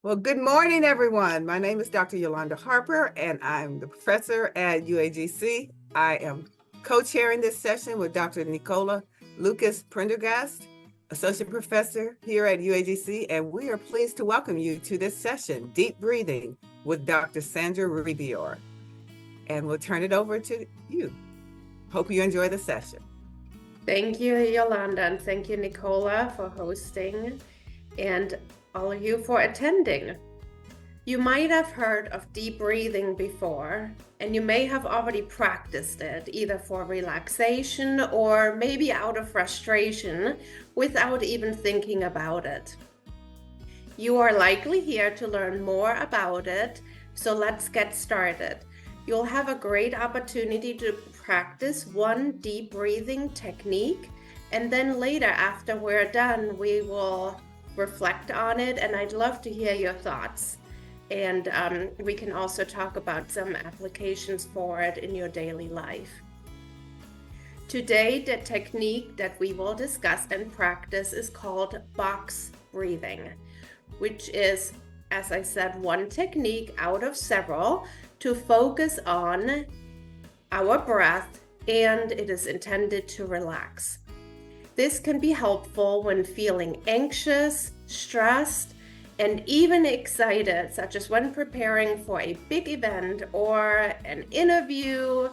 Well, good morning, everyone. My name is Dr. Yolanda Harper, and I'm the professor at UAGC. I am co-chairing this session with Dr. Nicola Lucas Prendergast, associate professor here at UAGC, and we are pleased to welcome you to this session, Deep Breathing, with Dr. Sandra Ribior. And we'll turn it over to you. Hope you enjoy the session. Thank you, Yolanda, and thank you, Nicola, for hosting, and all of you for attending. You might have heard of deep breathing before, and you may have already practiced it, either for relaxation or maybe out of frustration without even thinking about it. You are likely here to learn more about it, so let's get started. You'll have a great opportunity to practice one deep breathing technique, and then later, after we're done, we will reflect on it, and I'd love to hear your thoughts. And we can also talk about some applications for it in your daily life. Today, the technique that we will discuss and practice is called box breathing, which is, as I said, one technique out of several to focus on our breath, and it is intended to relax. This can be helpful when feeling anxious, stressed, and even excited, such as when preparing for a big event or an interview.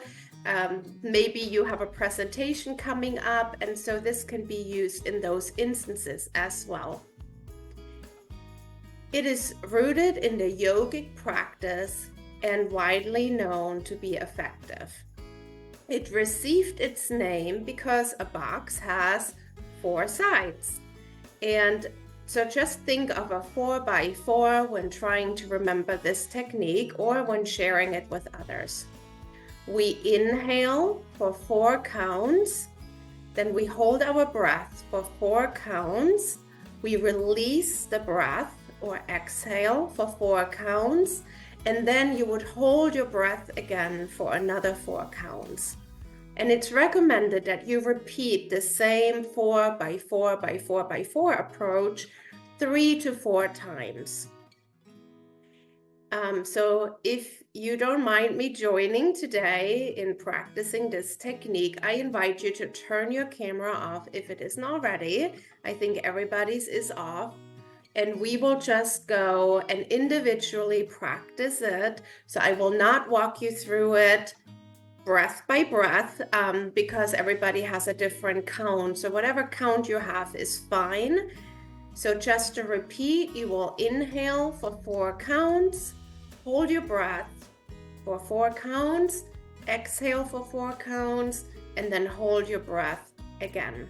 Maybe you have a presentation coming up, and so this can be used in those instances as well. It is rooted in the yogic practice and widely known to be effective. It received its name because a box has 4 sides. And so just think of a 4x4 when trying to remember this technique or when sharing it with others. We inhale for 4 counts, then we hold our breath for 4 counts, we release the breath or exhale for 4 counts, and then you would hold your breath again for another 4 counts. And it's recommended that you repeat the same 4x4x4x4 approach 3 to 4 times. So if you don't mind me joining today in practicing this technique, I invite you to turn your camera off if it isn't already. I think everybody's is off. And we will just go and individually practice it. So I will not walk you through it breath by breath because everybody has a different count. So whatever count you have is fine. So just to repeat, you will inhale for 4 counts, hold your breath for 4 counts, exhale for 4 counts, and then hold your breath again.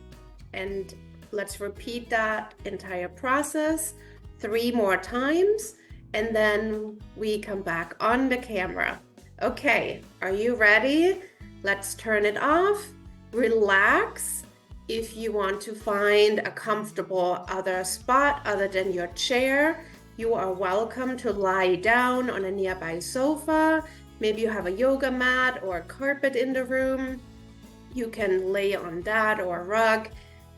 And let's repeat that entire process 3 more times, and then we come back on the camera. Okay, are you ready? Let's turn it off. Relax. If you want to find a comfortable other spot other than your chair, you are welcome to lie down on a nearby sofa. Maybe you have a yoga mat or a carpet in the room. You can lay on that or a rug.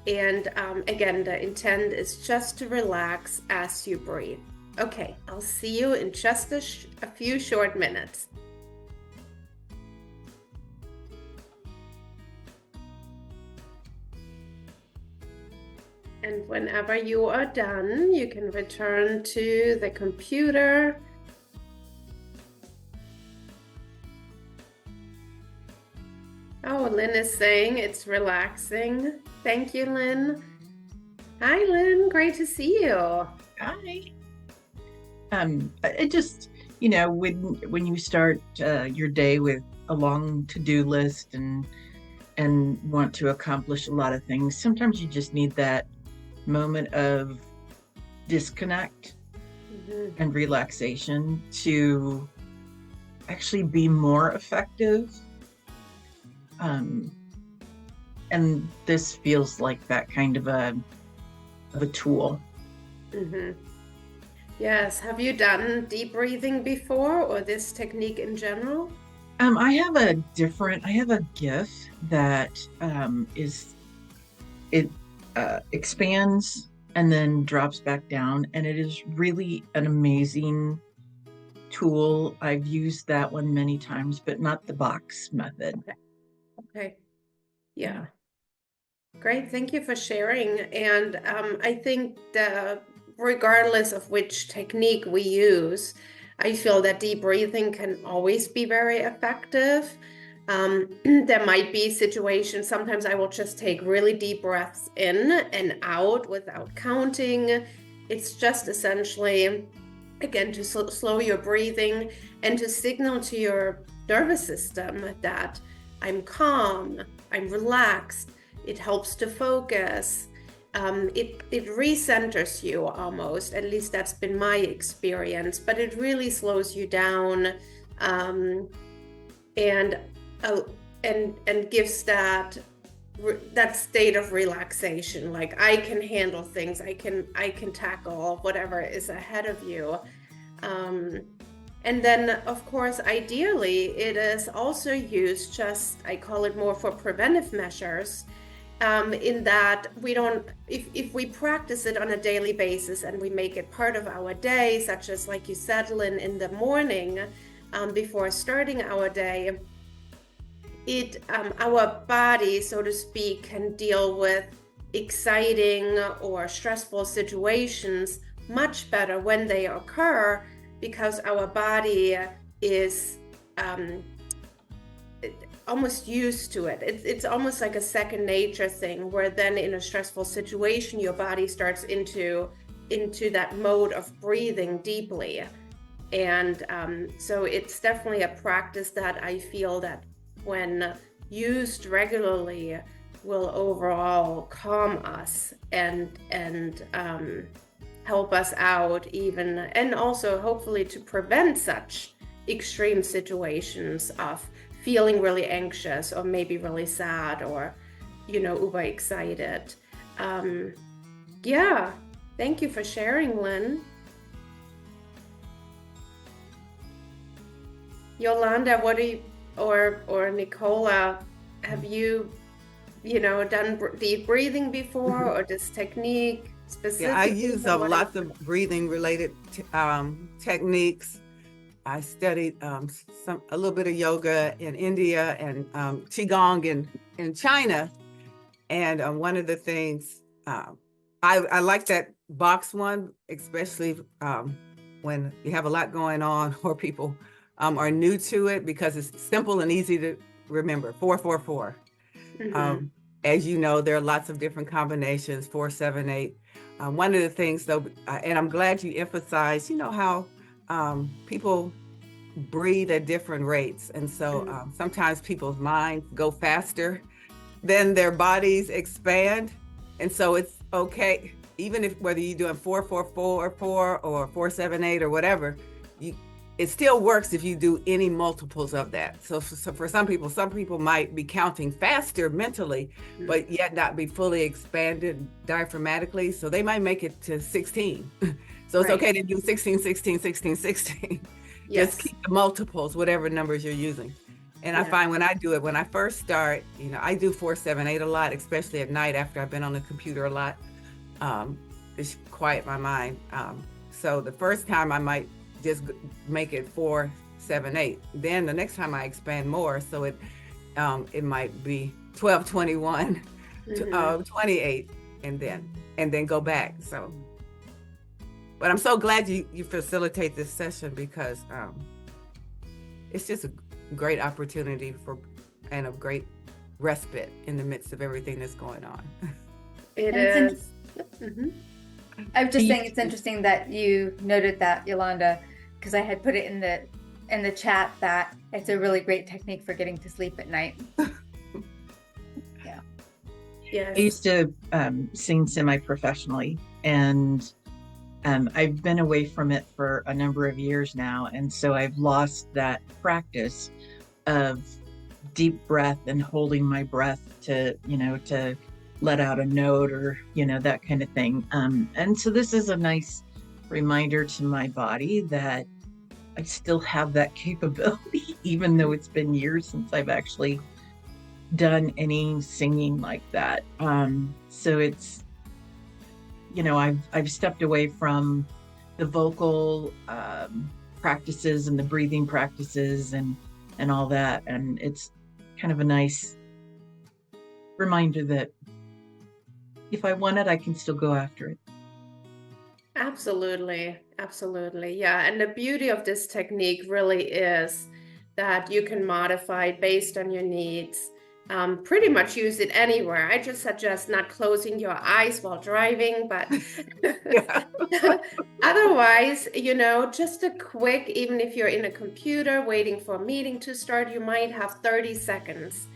And again, the intent is just to relax as you breathe. Okay, I'll see you in just a few short minutes. And whenever you are done, you can return to the computer. Oh, Lynn is saying it's relaxing. Thank you, Lynn. Hi, Lynn. Great to see you. Hi. It just, when you start your day with a long to-do list and want to accomplish a lot of things, sometimes you just need that moment of disconnect and relaxation to actually be more effective. And this feels like that kind of a tool. Yes. Have you done deep breathing before, or this technique in general? I have a gift that expands and then drops back down. And it is really an amazing tool. I've used that one many times, but not the box method. Okay. Yeah. Great. Thank you for sharing. And I think regardless of which technique we use, I feel that deep breathing can always be very effective. There might be situations, sometimes I will just take really deep breaths in and out without counting. It's just essentially, again, to slow your breathing and to signal to your nervous system that I'm calm, I'm relaxed. It helps to focus. It recenters you almost. At least that's been my experience. But it really slows you down, and gives that state of relaxation. Like I can handle things. I can tackle whatever is ahead of you. And then, of course, ideally, it is also used just, I call it more for preventive measures. In that we don't, if we practice it on a daily basis and we make it part of our day, such as like you said, Lynn, in the morning before starting our day, our body, so to speak, can deal with exciting or stressful situations much better when they occur, because our body is almost used to it. It's almost like a second nature thing, where then in a stressful situation, your body starts into that mode of breathing deeply. And so it's definitely a practice that I feel that when used regularly will overall calm us and help us out even, and also hopefully to prevent such extreme situations of feeling really anxious or maybe really sad or, uber excited. Yeah, thank you for sharing, Lynn. Yolanda, what do you, or Nicola, have you, done deep breathing before, or this technique specifically? Yeah, I use lots of breathing related techniques. I studied a little bit of yoga in India and Qigong in China. And one of the things, I like that box one, especially when you have a lot going on or people are new to it, because it's simple and easy to remember. 4-4-4. Mm-hmm. As you know, there are lots of different combinations, 4-7-8. One of the things though, and I'm glad you emphasized, how people breathe at different rates. And so sometimes people's minds go faster than their bodies expand. And so it's okay, even if whether you're doing 4-4-4 or 4-7-8 or whatever, it still works if you do any multiples of that. So for some people might be counting faster mentally, but yet not be fully expanded diaphragmatically. So they might make it to 16. So it's okay to do 16, 16, 16, 16. Yes. Just keep the multiples, whatever numbers you're using. And I find when I do it, when I first start, I do 4-7-8 a lot, especially at night after I've been on the computer a lot. Just quiet my mind. So the first time I might just make it 4-7-8. Then the next time I expand more, so it might be 12-21, 28, and then go back. So, but I'm so glad you facilitate this session, because it's just a great opportunity and a great respite in the midst of everything that's going on. It is. I was just saying, it's interesting that you noted that, Yolanda, because I had put it in the chat that it's a really great technique for getting to sleep at night. Yeah. Yes. I used to sing semi-professionally, and I've been away from it for a number of years now. And so I've lost that practice of deep breath and holding my breath to let out a note or, that kind of thing. And so this is a nice reminder to my body that I still have that capability, even though it's been years since I've actually done any singing like that. So it's, I've stepped away from the vocal practices and the breathing practices and all that, and it's kind of a nice reminder that if I want it, I can still go after it. Absolutely. Absolutely. Yeah. And the beauty of this technique really is that you can modify it based on your needs. Pretty much use it anywhere. I just suggest not closing your eyes while driving, but otherwise, just a quick, even if you're in a computer waiting for a meeting to start, you might have 30 seconds.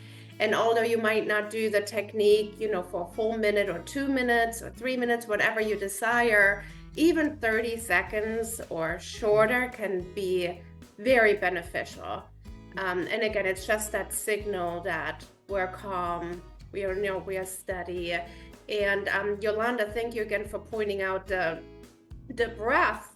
And although you might not do the technique, for a full minute or 2 minutes or 3 minutes, whatever you desire, even 30 seconds or shorter can be very beneficial. And again, it's just that signal that we're calm, we are steady. And Yolanda, thank you again for pointing out the breath.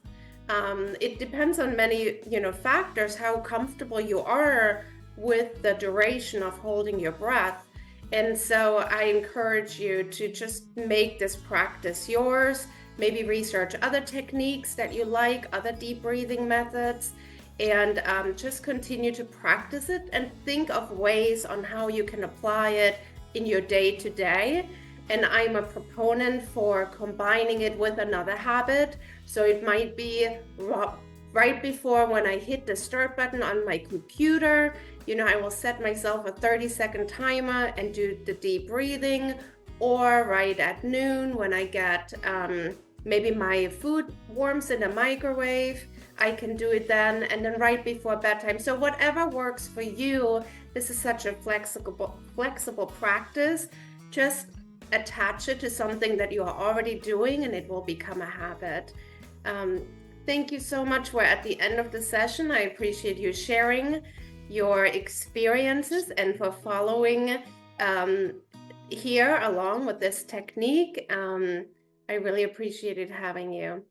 It depends on many, factors, how comfortable you are with the duration of holding your breath. And so I encourage you to just make this practice yours. Maybe research other techniques that you like, other deep breathing methods, and just continue to practice it and think of ways on how you can apply it in your day-to-day. And I'm a proponent for combining it with another habit. So it might be right before when I hit the start button on my computer, I will set myself a 30-second timer and do the deep breathing, or right at noon when I get maybe my food warms in the microwave, I can do it then, and then right before bedtime. So whatever works for you, this is such a flexible practice. Just attach it to something that you are already doing and it will become a habit. Thank you so much. We're at the end of the session. I appreciate you sharing your experiences and for following here along with this technique. I really appreciated having you.